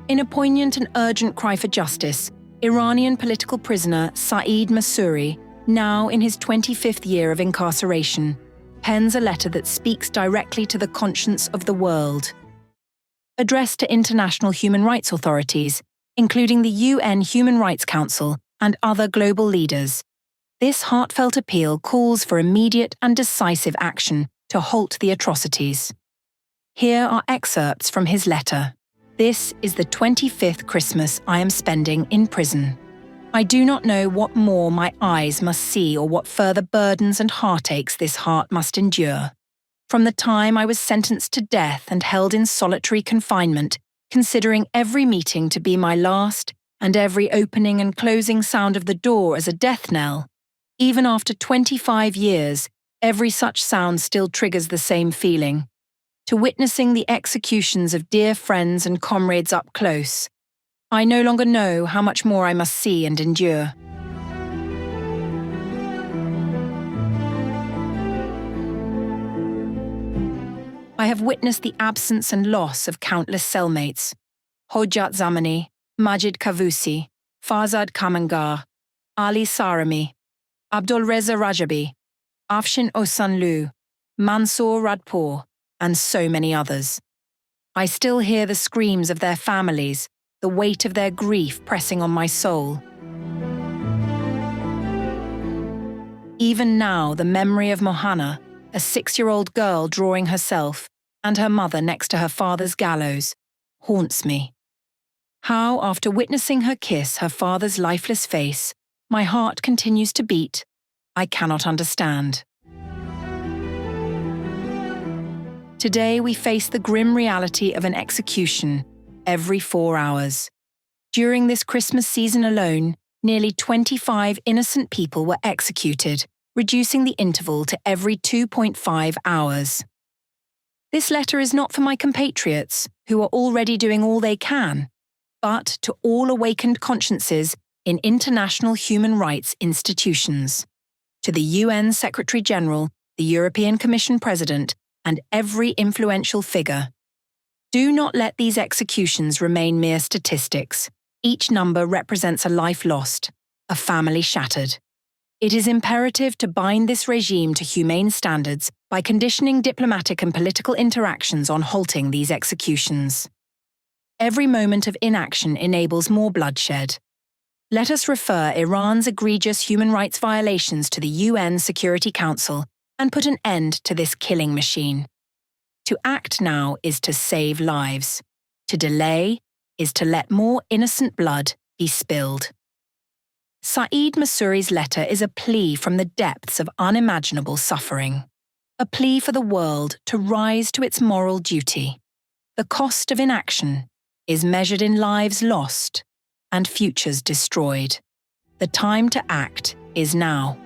In a poignant and urgent cry for justice, Iranian political prisoner Saeed Masouri, now in his 25th year of incarceration, pens a letter that speaks directly to the conscience of the world. Addressed to international human rights authorities, including the UN Human Rights Council and other global leaders, this heartfelt appeal calls for immediate and decisive action to halt the atrocities. Here are excerpts from his letter. This is the 25th Christmas I am spending in prison. I do not know what more my eyes must see or what further burdens and heartaches this heart must endure. From the time I was sentenced to death and held in solitary confinement, considering every meeting to be my last and every opening and closing sound of the door as a death knell, even after 25 years, every such sound still triggers the same feeling. To witnessing the executions of dear friends and comrades up close, I no longer know how much more I must see and endure. I have witnessed the absence and loss of countless cellmates. Hojat Zamani, Majid Kavusi, Farzad Kamangar, Ali Sarami, Abdulreza Rajabi, Afshin Osanlu, Mansour Radpour, and so many others. I still hear the screams of their families, the weight of their grief pressing on my soul. Even now, the memory of Mohana, a 6-year-old girl drawing herself, and her mother next to her father's gallows, haunts me. How, after witnessing her kiss her father's lifeless face, my heart continues to beat, I cannot understand. Today we face the grim reality of an execution every 4 hours. During this Christmas season alone, nearly 25 innocent people were executed, reducing the interval to every 2.5 hours. This letter is not for my compatriots, who are already doing all they can, but to all awakened consciences in international human rights institutions, to the UN Secretary-General, the European Commission President, and every influential figure. Do not let these executions remain mere statistics. Each number represents a life lost, a family shattered. It is imperative to bind this regime to humane standards by conditioning diplomatic and political interactions on halting these executions. Every moment of inaction enables more bloodshed. Let us refer Iran's egregious human rights violations to the UN Security Council and put an end to this killing machine. To act now is to save lives. To delay is to let more innocent blood be spilled. Saeed Masouri's letter is a plea from the depths of unimaginable suffering. A plea for the world to rise to its moral duty. The cost of inaction is measured in lives lost and futures destroyed. The time to act is now.